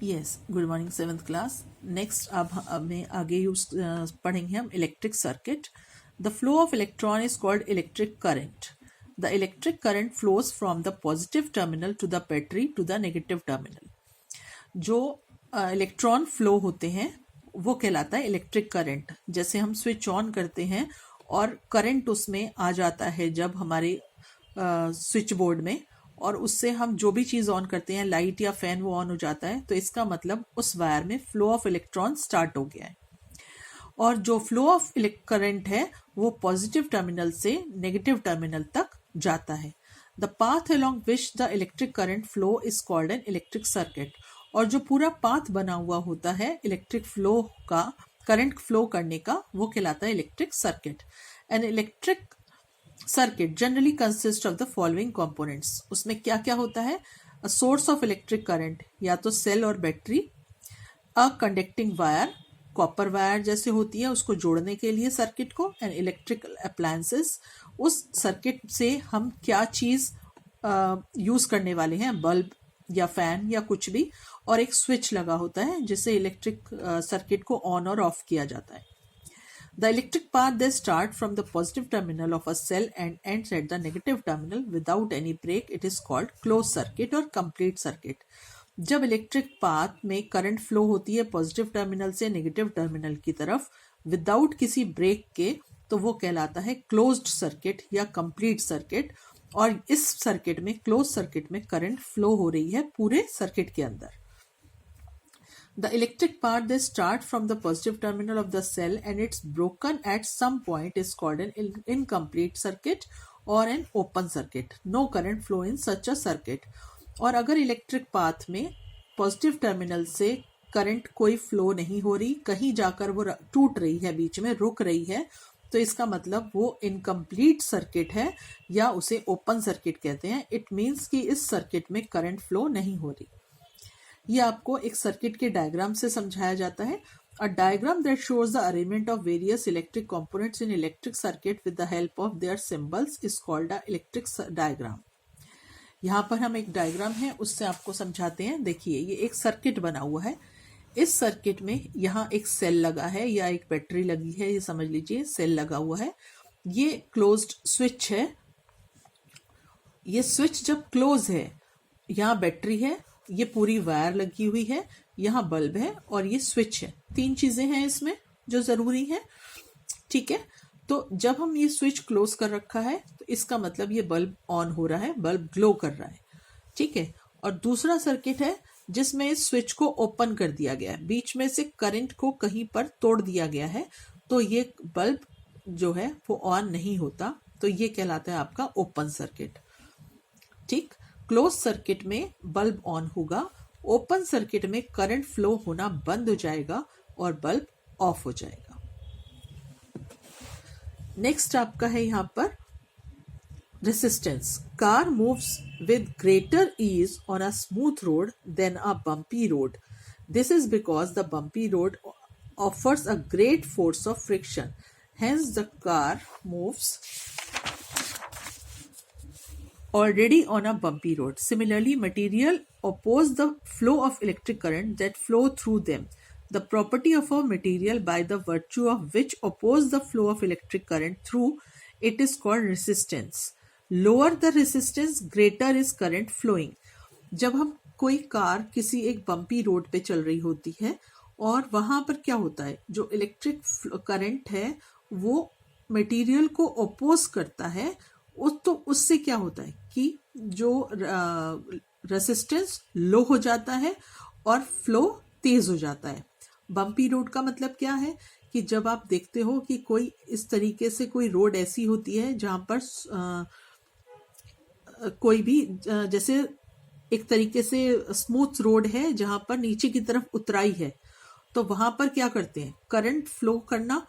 Yes, good morning seventh class. Next अब हमें आगे यूज पढ़ेंगे हम electric circuit. The flow of electron is called electric current. The electric current flows from the positive terminal to the battery to the negative terminal. जो electron flow होते हैं वो कहलाता है इलेक्ट्रिक करंट। जैसे हम स्विच ऑन करते हैं और करंट उसमें आ जाता है जब हमारे स्विच बोर्ड में, और उससे हम जो भी चीज़ ऑन करते हैं, लाइट या फैन, वो ऑन हो जाता है, तो इसका मतलब उस वायर में फ्लो ऑफ इलेक्ट्रॉन स्टार्ट हो गया है। और जो फ्लो ऑफ करंट है वो पॉजिटिव टर्मिनल से नेगेटिव टर्मिनल तक जाता है। The path along which the electric current flow is called an electric circuit. और जो पूरा पाथ बना हुआ होता है इलेक्ट्रिक फ्लो का, करंट फ्लो करने का, वो कहलाता है electric circuit. An electric circuit generally consist of the following components. उसमें क्या क्या होता है? A source of electric current, या तो सेल और battery. A conducting wire, copper wire जैसे होती है उसको जोड़ने के लिए सर्किट को। एंड इलेक्ट्रिकल अप्लायंसेस, उस सर्किट से हम क्या चीज यूज करने वाले हैं, बल्ब या फैन या कुछ भी। और एक स्विच लगा होता है जिससे इलेक्ट्रिक सर्किट को ऑन और ऑफ किया जाता है। The electric path they start from the positive terminal of a cell and ends at the negative terminal without any break. It is called closed circuit or complete circuit. जब electric path में current flow होती है positive terminal से negative terminal की तरफ without किसी break के, तो वो कहलाता है क्लोज्ड सर्किट या कंप्लीट सर्किट। और इस सर्किट में, क्लोज सर्किट में, करंट फ्लो हो रही है पूरे सर्किट के अंदर। The electric part they start from the positive terminal of the cell and it's broken at some point is called an incomplete circuit or an open circuit. No current flow in such a circuit. और अगर electric path में positive terminal से current कोई flow नहीं हो रही, कहीं जाकर वो टूट रही है, बीच में रुक रही है, तो इसका मतलब वो इनकम्प्लीट सर्किट है या उसे ओपन सर्किट कहते हैं। इट मीन्स कि इस सर्किट में करंट फ्लो नहीं हो रही। ये आपको एक सर्किट के डायग्राम से समझाया जाता है। A diagram that shows the arrangement of various electric components in electric circuit with the help of their symbols is called a electric diagram. यहाँ पर हम एक डायग्राम है उससे आपको समझाते हैं। देखिए, ये एक सर्किट बना हुआ है। इस सर्किट में यहाँ एक सेल लगा है या एक बैटरी लगी है, ये समझ लीजिए सेल लगा हुआ है। ये क्लोज्ड स्विच है। ये स्विच जब क्लोज है, यहाँ बैटरी है, ये पूरी वायर लगी हुई है, यहाँ बल्ब है और ये स्विच है। तीन चीजें हैं इसमें जो जरूरी है। ठीक है, तो जब हम ये स्विच क्लोज कर रखा है तो इसका मतलब ये बल्ब ऑन हो रहा है, बल्ब ग्लो कर रहा है। ठीक है, और दूसरा सर्किट है जिसमें इस स्विच को ओपन कर दिया गया है, बीच में से करंट को कहीं पर तोड़ दिया गया है, तो ये बल्ब जो है वो ऑन नहीं होता, तो ये कहलाता है आपका ओपन सर्किट। ठीक, क्लोज सर्किट में बल्ब ऑन होगा, ओपन सर्किट में करंट फ्लो होना बंद हो जाएगा और बल्ब ऑफ हो जाएगा। नेक्स्ट आपका है यहां पर resistance. Car moves with greater ease on a smooth road than a bumpy road. This is because the bumpy road offers a great force of friction, hence the car moves already on a bumpy road. Similarly, material oppose the flow of electric current that flow through them. The property of a material by the virtue of which oppose the flow of electric current through it is called resistance. Lower the resistance, greater is current flowing. जब हम कोई car किसी एक bumpy road पे चल रही होती है और वहां पर क्या होता है, जो इलेक्ट्रिक करंट है वो मटेरियल को ओपोज करता है, तो उससे क्या होता है कि जो रेसिस्टेंस लो हो जाता है और फ्लो तेज हो जाता है। बम्पी रोड का मतलब क्या है कि जब आप देखते हो कि कोई इस तरीके से कोई रोड ऐसी होती है जहां पर कोई भी जैसे एक तरीके से स्मूथ रोड है जहां पर नीचे की तरफ उतराई है, तो वहां पर क्या करते हैं, करंट फ्लो करना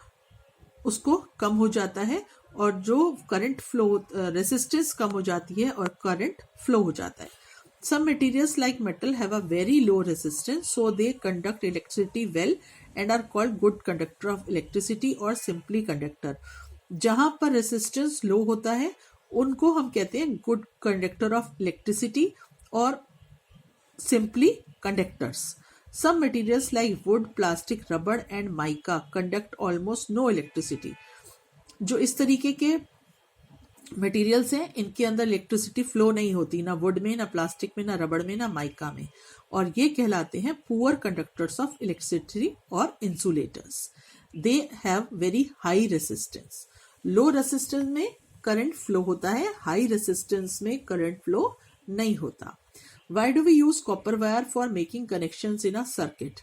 उसको कम हो जाता है और जो करंट फ्लो रेसिस्टेंस कम हो जाती है और करंट फ्लो हो जाता है। Some materials like metal have a very low resistance, so they conduct electricity well and are called good conductor of electricity or simply conductor. जहां पर रेसिस्टेंस लो होता है उनको हम कहते हैं गुड कंडक्टर ऑफ इलेक्ट्रिसिटी और simply conductors. Some materials like wood, plastic, rubber and mica conduct almost no electricity. जो इस तरीके के मटेरियल्स हैं इनके अंदर इलेक्ट्रिसिटी फ्लो नहीं होती, ना वुड में, ना प्लास्टिक में, ना रबड़ में, ना माइका में, और ये कहलाते हैं पुअर कंडक्टर्स ऑफ इलेक्ट्रिसिटी और insulators. They have very high resistance. Low resistance में करंट फ्लो होता है, हाई रेसिस्टेंस में करंट फ्लो नहीं होता. Why do we use copper wire for making connections in a circuit?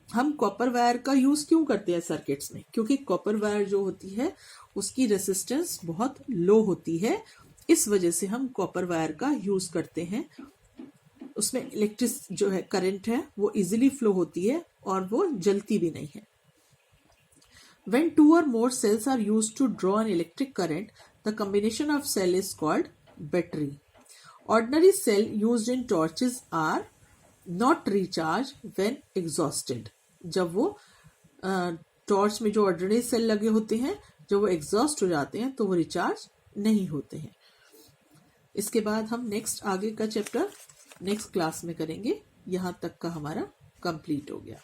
हम कॉपर वायर का use क्यों करते हैं सर्किट्स में? क्योंकि कॉपर वायर जो होती है उसकी रेसिस्टेंस बहुत लो होती है, इस वजह से हम कॉपर वायर का यूज करते हैं. उसमें इलेक्ट्रिक जो है करंट है वो इजीली फ्लो होती है और वो जलती भी नहीं है. When two or more cells are used to draw an electric current, the combination of cell is called battery. Ordinary cell used in torches are not recharged when exhausted. जब वो टॉर्च में जो ऑर्डिनरी सेल लगे होते हैं जब वो exhaust हो जाते हैं तो वो रिचार्ज नहीं होते हैं. इसके बाद हम नेक्स्ट आगे का चैप्टर नेक्स्ट क्लास में करेंगे. यहाँ तक का हमारा कंप्लीट हो गया.